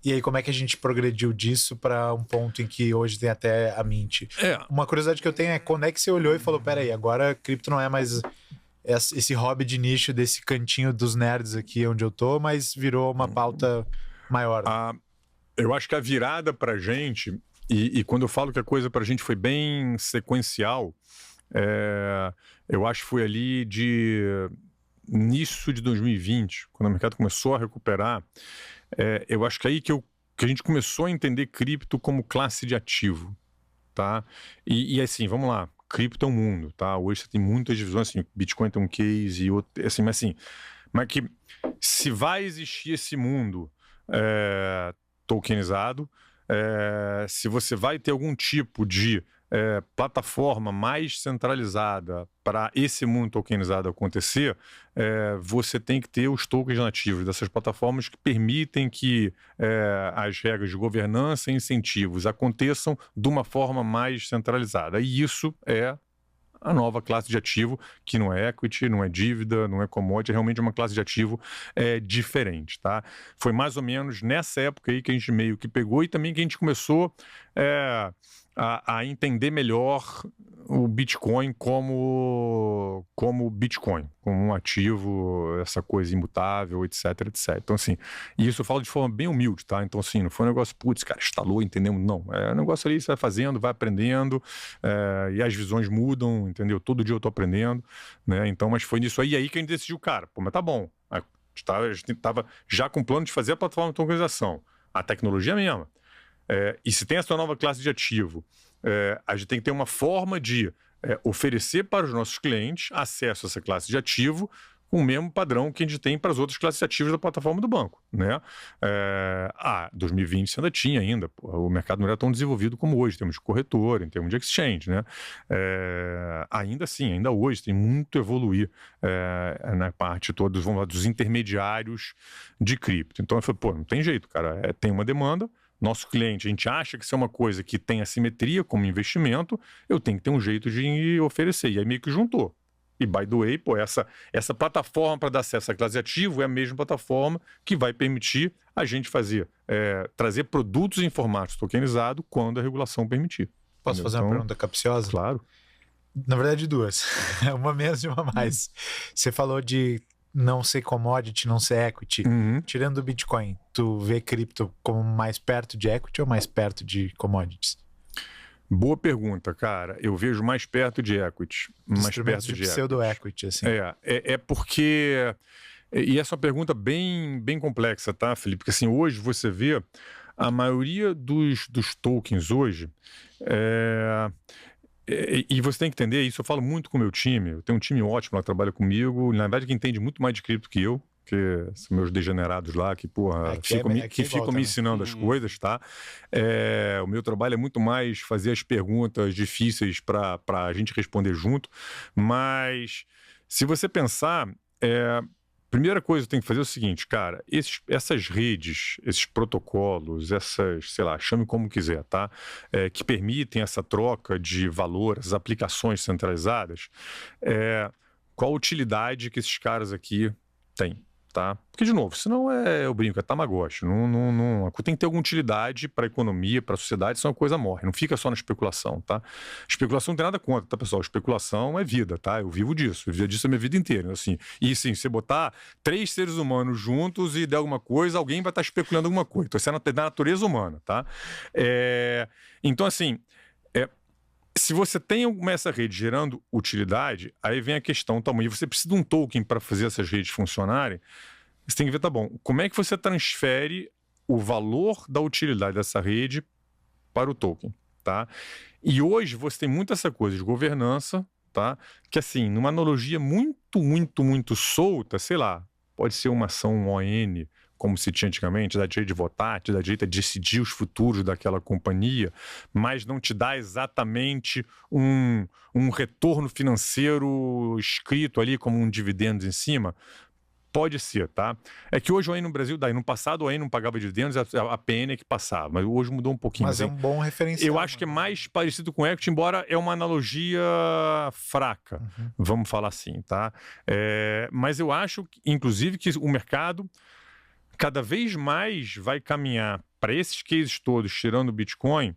E aí, como é que a gente progrediu disso para um ponto em que hoje tem até a Mint? Uma curiosidade que eu tenho é quando é que você olhou e falou, peraí, agora cripto não é mais esse hobby de nicho desse cantinho dos nerds aqui onde eu tô, mas virou uma pauta maior. Eu acho que a virada pra gente, e quando eu falo que a coisa pra gente foi bem sequencial, eu acho que foi ali de início de 2020, quando o mercado começou a recuperar, eu acho que aí que a gente começou a entender cripto como classe de ativo, tá? E assim, vamos lá, cripto é um mundo, tá? Hoje você tem muitas divisões, assim, Bitcoin tem um case e outro, assim, mas que se vai existir esse mundo tokenizado, se você vai ter algum tipo de plataforma mais centralizada para esse mundo tokenizado acontecer, você tem que ter os tokens nativos dessas plataformas que permitem que as regras de governança e incentivos aconteçam de uma forma mais centralizada. E isso é a nova classe de ativo, que não é equity, não é dívida, não é commodity, é realmente uma classe de ativo diferente, tá? Foi mais ou menos nessa época aí que a gente meio que pegou e também que a gente começou a entender melhor o Bitcoin como Bitcoin, como um ativo, essa coisa imutável, etc, etc. Então, assim, e isso eu falo de forma bem humilde, tá? Então, assim, não foi um negócio, putz, cara, instalou, entendemos? Não, é um negócio ali, você vai fazendo, vai aprendendo, e as visões mudam, entendeu? Todo dia eu tô aprendendo, né? Então, mas foi nisso aí que a gente decidiu, cara, pô, mas tá bom. A gente tava já com o plano de fazer a plataforma de tokenização, a tecnologia mesma. E se tem essa nova classe de ativo, a gente tem que ter uma forma de oferecer para os nossos clientes acesso a essa classe de ativo com o mesmo padrão que a gente tem para as outras classes de ativos da plataforma do banco, né? 2020 você ainda tinha ainda, o mercado não era tão desenvolvido como hoje, em termos de corretor, em termos de exchange, né? Ainda assim, ainda hoje tem muito a evoluir na parte toda dos intermediários de cripto. Então eu falei, pô, não tem jeito, cara, tem uma demanda. Nosso cliente, a gente acha que isso é uma coisa que tem assimetria como investimento, eu tenho que ter um jeito de oferecer. E aí meio que juntou. E, by the way, pô, essa plataforma para dar acesso à classe de ativo é a mesma plataforma que vai permitir a gente trazer produtos em formato tokenizado quando a regulação permitir. Posso fazer uma pergunta capciosa? Claro. Na verdade, duas. Uma menos e uma mais. Você falou de não ser commodity, não ser equity. Tirando o Bitcoin, tu vê cripto como mais perto de equity ou mais perto de commodities? Boa pergunta, cara. Eu vejo mais perto de equity. Mais perto de pseudo-equity, assim. Porque... E essa é uma pergunta bem, bem complexa, tá, Felipe? Porque assim, hoje você vê a maioria dos tokens hoje... E você tem que entender, isso eu falo muito com o meu time, eu tenho um time ótimo lá que trabalha comigo, na verdade que entende muito mais de cripto que eu, que são meus degenerados lá, que, porra, ficam me ensinando as coisas, tá? O meu trabalho é muito mais fazer as perguntas difíceis para a gente responder junto, mas se você pensar, primeira coisa que tem que fazer é o seguinte, cara, essas redes, esses protocolos, essas, sei lá, chame como quiser, tá? Que permitem essa troca de valor, as aplicações centralizadas, qual a utilidade que esses caras aqui têm? Tá? Porque, de novo, senão eu brinco, é Tamagotchi. Tem que ter alguma utilidade para a economia, para a sociedade, senão a coisa morre. Não fica só na especulação, tá? Especulação não tem nada contra, tá, pessoal? Especulação é vida, tá? Eu vivo disso. Eu vivo disso a minha vida inteira, assim. E, sim, você botar 3 seres humanos juntos e der alguma coisa, alguém vai estar especulando alguma coisa. Então, isso é da natureza humana, tá? Então, assim... Se você tem essa rede gerando utilidade, aí vem a questão tamanho. Você precisa de um token para fazer essas redes funcionarem. Você tem que ver, tá bom, como é que você transfere o valor da utilidade dessa rede para o token, tá? E hoje você tem muito essa coisa de governança, tá? Que assim, numa analogia muito, muito, muito solta, sei lá, pode ser uma ação, um ON, como se tinha antigamente, dá direito de votar, te dá direito a decidir os futuros daquela companhia, mas não te dá exatamente um retorno financeiro escrito ali como um dividendo em cima. Pode ser, tá? É que hoje o ON no Brasil, daí no passado o ON não pagava dividendos, a PN é que passava, mas hoje mudou um pouquinho. Mas é um bom referencial. Eu acho que é mais parecido com equity, embora é uma analogia fraca, vamos falar assim, tá? Mas eu acho, inclusive, que o mercado cada vez mais vai caminhar para esses cases todos, tirando o Bitcoin,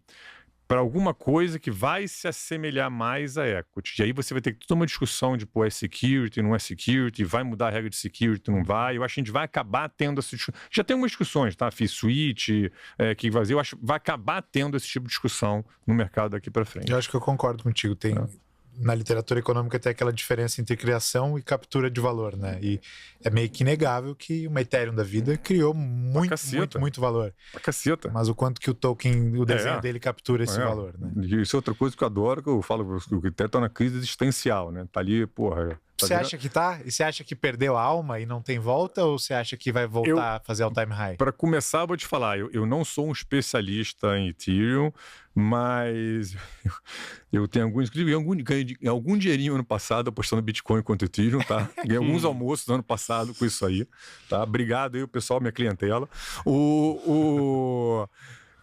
para alguma coisa que vai se assemelhar mais a equity. E aí você vai ter toda uma discussão de, pô, é security, não é security, vai mudar a regra de security, não vai. Eu acho que a gente vai acabar tendo essa discussão. Já tem umas discussões, tá? Fee switch, que vazio. Eu acho que vai acabar tendo esse tipo de discussão no mercado daqui para frente. Eu acho que eu concordo contigo. Tem... Na literatura econômica tem aquela diferença entre criação e captura de valor, né? E é meio que inegável que uma Ethereum da vida criou muito valor. Pra caceta. Mas o quanto que o token, o desenho dele captura esse valor, né? Isso é outra coisa que eu adoro, que eu falo que o Ethereum tá na crise existencial, né? Tá ali, porra... Você acha que tá? E você acha que perdeu a alma e não tem volta? Ou você acha que vai voltar a fazer all time high? Para começar, eu vou te falar, eu não sou um especialista em Ethereum, mas eu tenho algum dinheirinho ano passado apostando Bitcoin contra Ethereum, tá? Ganhei alguns almoços no ano passado com isso aí, tá? Obrigado aí, pessoal, minha clientela.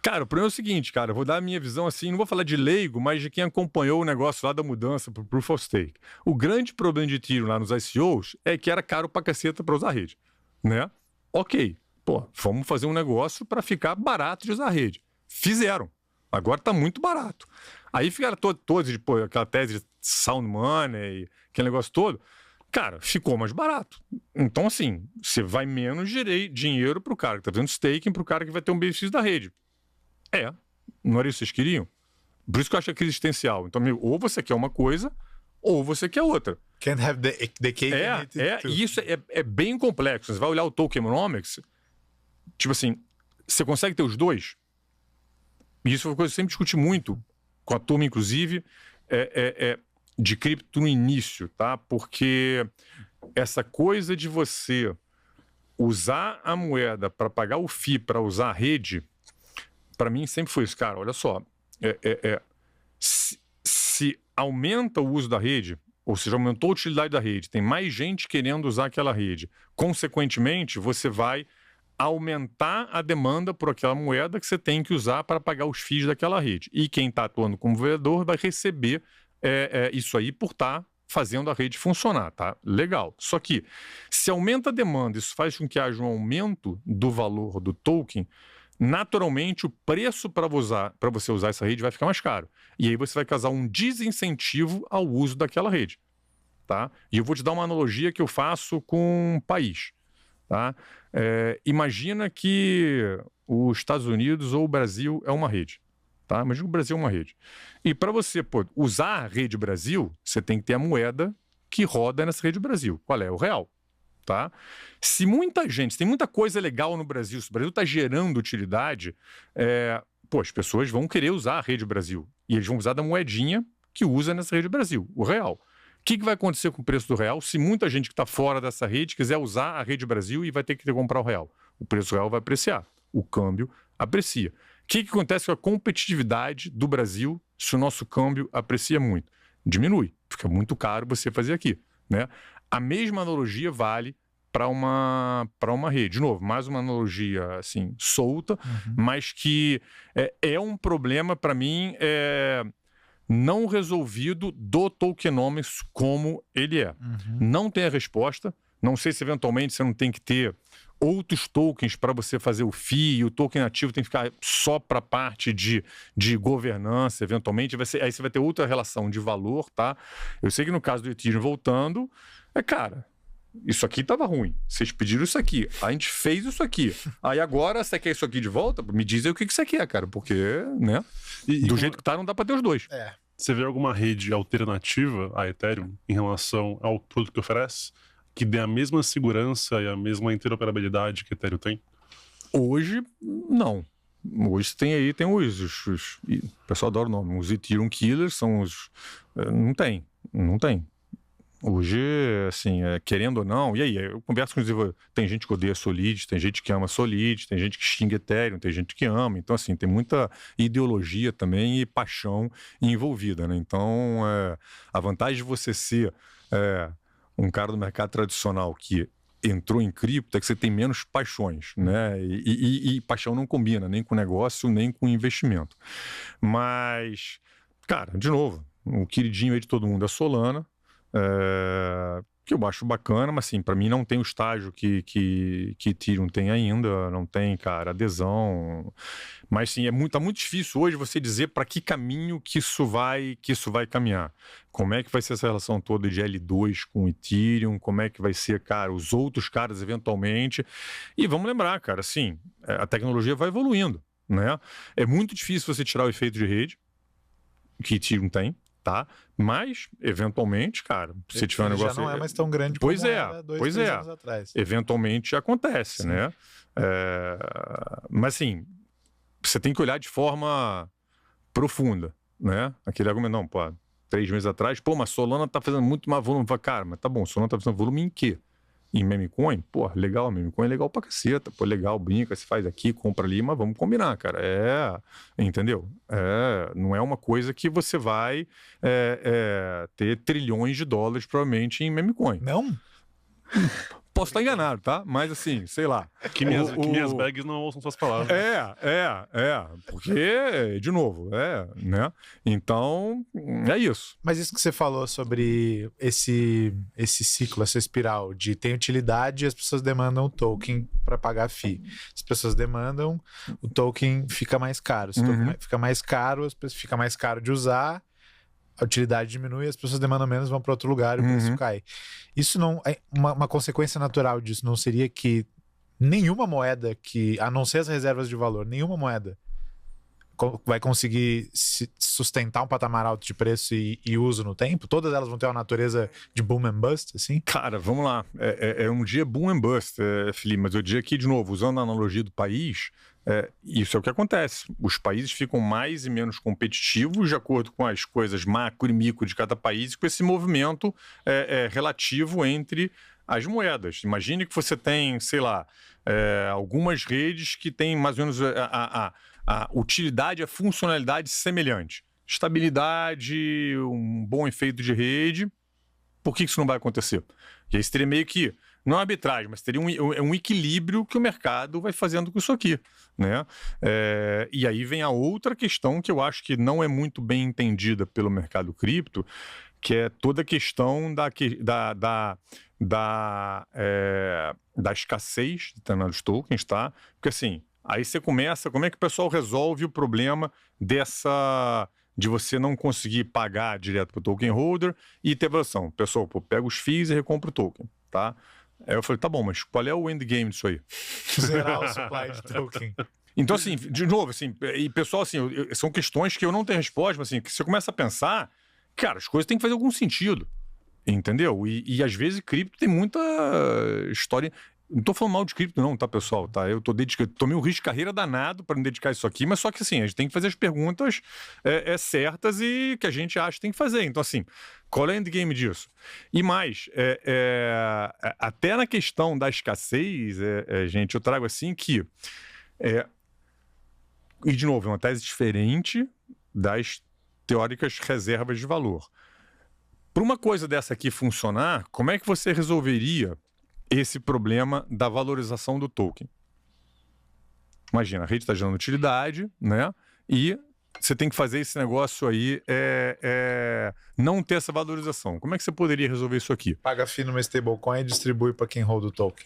Cara, o problema é o seguinte, cara, eu vou dar a minha visão assim, não vou falar de leigo, mas de quem acompanhou o negócio lá da mudança para o Proof of Stake. O grande problema de Ethereum lá nos ICOs é que era caro pra caceta para usar a rede, né? Ok, pô, vamos fazer um negócio para ficar barato de usar a rede. Fizeram. Agora tá muito barato. Aí ficaram todos, aquela tese de sound money, aquele negócio todo. Cara, ficou mais barato. Então, assim, você vai menos dinheiro pro cara que tá fazendo staking, pro cara que vai ter um benefício da rede. Não era isso que vocês queriam? Por isso que eu acho que é crise existencial. Então, ou você quer uma coisa, ou você quer outra. Can't have the cake and eat it too. E isso é bem complexo. Você vai olhar o tokenomics, tipo assim, você consegue ter os dois? E isso foi uma coisa que eu sempre discuti muito com a turma, inclusive, de cripto no início, tá? Porque essa coisa de você usar a moeda para pagar o FII para usar a rede, para mim sempre foi isso, cara. Olha só, se aumenta o uso da rede, ou seja, aumentou a utilidade da rede, tem mais gente querendo usar aquela rede, consequentemente, você vai aumentar a demanda por aquela moeda que você tem que usar para pagar os FIIs daquela rede. E quem está atuando como vendedor vai receber isso aí por estar fazendo a rede funcionar, tá? Legal. Só que, se aumenta a demanda, isso faz com que haja um aumento do valor do token, naturalmente o preço para você usar essa rede vai ficar mais caro. E aí você vai causar um desincentivo ao uso daquela rede, tá? E eu vou te dar uma analogia que eu faço com um país, tá? Imagina que os Estados Unidos ou o Brasil é uma rede, tá? Imagina que o Brasil é uma rede. E para você usar a rede Brasil, você tem que ter a moeda que roda nessa rede Brasil. Qual é? O real. Tá? Se tem muita coisa legal no Brasil, se o Brasil está gerando utilidade, as pessoas vão querer usar a rede Brasil. E eles vão usar da moedinha que usa nessa rede Brasil, o real. O que vai acontecer com o preço do real se muita gente que está fora dessa rede quiser usar a rede Brasil e vai ter que comprar o real? O preço do real vai apreciar, o câmbio aprecia. O que acontece com a competitividade do Brasil se o nosso câmbio aprecia muito? Diminui, fica muito caro você fazer aqui, né? A mesma analogia vale para uma rede. De novo, mais uma analogia assim, solta, mas que é um problema, para mim, não resolvido do tokenomics como ele é. Não tem a resposta. Não sei se eventualmente você não tem que ter outros tokens para você fazer o FII, e o token ativo tem que ficar só para a parte de governança, eventualmente. Aí você vai ter outra relação de valor, tá? Eu sei que no caso do Ethereum, voltando, cara, isso aqui estava ruim. Vocês pediram isso aqui. A gente fez isso aqui. Aí agora, você quer isso aqui de volta? Me diz aí o que você quer, cara. Porque, né? Do jeito que tá, não dá para ter os dois. Você vê alguma rede alternativa a Ethereum em relação ao produto que oferece, que dê a mesma segurança e a mesma interoperabilidade que Ethereum tem? Hoje, não. Hoje tem os o pessoal adora o nome. Os Ethereum Killers são os... Não tem. Hoje, assim, querendo ou não, e aí, eu converso com tem gente que odeia Solid, tem gente que ama Solid, tem gente que xinga Ethereum, tem gente que ama, então assim, tem muita ideologia também e paixão envolvida, né? Então, a vantagem de você ser um cara do mercado tradicional que entrou em cripto é que você tem menos paixões, né? E paixão não combina nem com negócio, nem com investimento. Mas, cara, de novo, o queridinho aí de todo mundo é Solana. que eu acho bacana, mas assim, para mim não tem o estágio que Ethereum tem ainda, não tem, cara, adesão. Mas sim, tá muito difícil hoje você dizer para que caminho que isso vai caminhar. Como é que vai ser essa relação toda de L2 com Ethereum, como é que vai ser, cara, os outros caras eventualmente. E vamos lembrar, cara, assim, a tecnologia vai evoluindo, né? É muito difícil você tirar o efeito de rede que Ethereum tem. Tá? Mas, eventualmente, cara, se tiver um negócio... Já não é mais tão grande como era 2-3 anos atrás. Eventualmente acontece, sim, né? Mas, assim, você tem que olhar de forma profunda, né? Aquele argumento, não, pô, 3 meses atrás, pô, mas Solana tá fazendo muito mais volume. Cara, mas tá bom, Solana tá fazendo volume em quê? Em meme coin? Pô, legal, meme coin é legal pra caceta. Pô, legal, brinca, se faz aqui, compra ali, mas vamos combinar, cara. Entendeu? Não é uma coisa que você vai ter trilhões de dólares, provavelmente, em meme coin. Não? Posso estar enganado, tá? Mas assim, sei lá. Que minhas bags não ouçam suas palavras. Porque, de novo, né? Então, é isso. Mas isso que você falou sobre esse ciclo, essa espiral de tem utilidade e as pessoas demandam o token para pagar a fee. As pessoas demandam, o token fica mais caro. Se o token fica mais caro, fica mais caro de usar, a utilidade diminui, as pessoas demandam menos, vão para outro lugar e o preço cai. Isso não é uma consequência natural disso, não seria que nenhuma moeda a não ser as reservas de valor, nenhuma moeda vai conseguir sustentar um patamar alto de preço e uso no tempo? Todas elas vão ter uma natureza de boom and bust, assim? Cara, vamos lá. É um dia boom and bust, Felipe, mas eu diria que, de novo, usando a analogia do país, isso é o que acontece. Os países ficam mais e menos competitivos de acordo com as coisas macro e micro de cada país, com esse movimento relativo entre as moedas. Imagine que você tem, sei lá, algumas redes que têm mais ou menos a utilidade, a funcionalidade semelhante. Estabilidade, um bom efeito de rede. Por que isso não vai acontecer? E aí você teria meio que, não arbitragem, mas teria um equilíbrio que o mercado vai fazendo com isso aqui, né? E aí vem a outra questão que eu acho que não é muito bem entendida pelo mercado cripto, que é toda a questão da escassez de determinados tokens, tá? Porque assim, aí você começa, como é que o pessoal resolve o problema de você não conseguir pagar direto para o token holder e ter evolução? Pessoal, pega os FIIs e recompra o token, tá? Aí eu falei, tá bom, mas qual é o endgame disso aí? Zerar o supply de token. Então, assim, de novo, assim, e pessoal, assim, são questões que eu não tenho resposta, mas assim, que você começa a pensar, cara, as coisas têm que fazer algum sentido, entendeu? E às vezes cripto tem muita história. Não tô falando mal de cripto não, tá, pessoal? Tá? Eu tomei um risco de carreira danado para me dedicar a isso aqui, mas só que assim, a gente tem que fazer as perguntas certas e que a gente acha que tem que fazer. Então assim, qual é o endgame disso? E mais, até na questão da escassez, gente, eu trago assim que... e de novo, é uma tese diferente das teóricas reservas de valor. Para uma coisa dessa aqui funcionar, como é que você resolveria esse problema da valorização do token? Imagina, a rede está gerando utilidade, né? E você tem que fazer esse negócio aí não ter essa valorização. Como é que você poderia resolver isso aqui? Paga FII numa stablecoin e distribui para quem hold o token.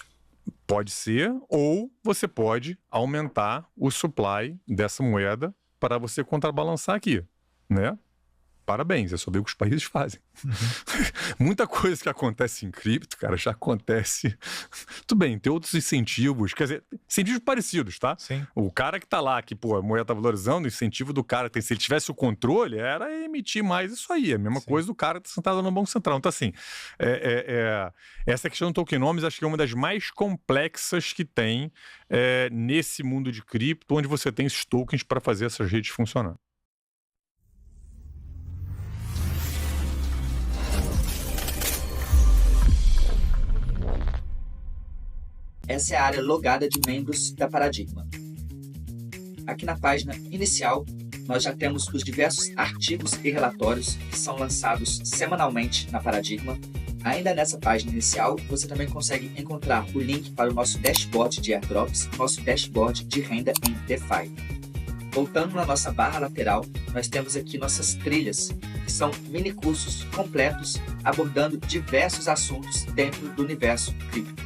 Pode ser, ou você pode aumentar o supply dessa moeda para você contrabalançar aqui, né? Parabéns, é só ver o que os países fazem. Muita coisa que acontece em cripto, cara, já acontece. Tudo bem, tem outros incentivos, quer dizer, incentivos parecidos, tá? Sim. O cara que tá lá, que a moeda tá valorizando, o incentivo do cara, se ele tivesse o controle, era emitir mais isso aí. A mesma coisa do cara tá sentado no Banco Central. Então, assim, essa questão do tokenomics acho que é uma das mais complexas que tem nesse mundo de cripto, onde você tem esses tokens para fazer essas redes funcionar. Essa é a área logada de membros da Paradigma. Aqui na página inicial, nós já temos os diversos artigos e relatórios que são lançados semanalmente na Paradigma. Ainda nessa página inicial, você também consegue encontrar o link para o nosso dashboard de airdrops, nosso dashboard de renda em DeFi. Voltando na nossa barra lateral, nós temos aqui nossas trilhas, que são minicursos completos abordando diversos assuntos dentro do universo cripto.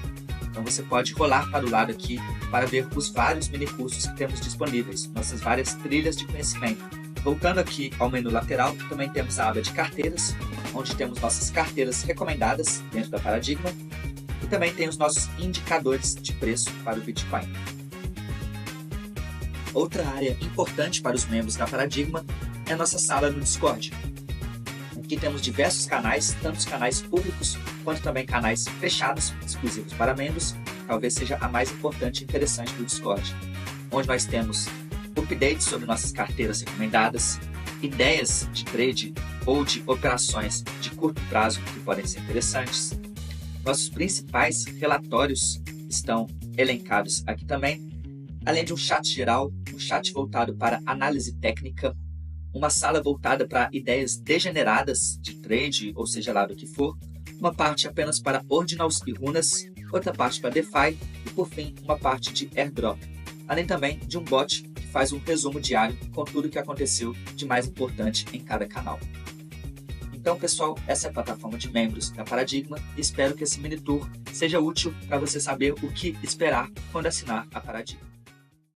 Então você pode rolar para o lado aqui para ver os vários minicursos que temos disponíveis, nossas várias trilhas de conhecimento. Voltando aqui ao menu lateral, também temos a aba de carteiras, onde temos nossas carteiras recomendadas dentro da Paradigma, e também tem os nossos indicadores de preço para o Bitcoin. Outra área importante para os membros da Paradigma é a nossa sala no Discord. Aqui temos diversos canais, tanto os canais públicos quanto também canais fechados, exclusivos para membros, talvez seja a mais importante e interessante do Discord, onde nós temos updates sobre nossas carteiras recomendadas, ideias de trade ou de operações de curto prazo que podem ser interessantes. Nossos principais relatórios estão elencados aqui também, além de um chat geral, um chat voltado para análise técnica, uma sala voltada para ideias degeneradas de trade, ou seja lá do que for, uma parte apenas para ordinals e runas, outra parte para DeFi e, por fim, uma parte de airdrop, além também de um bot que faz um resumo diário com tudo o que aconteceu de mais importante em cada canal. Então, pessoal, essa é a plataforma de membros da Paradigma e espero que esse mini tour seja útil para você saber o que esperar quando assinar a Paradigma.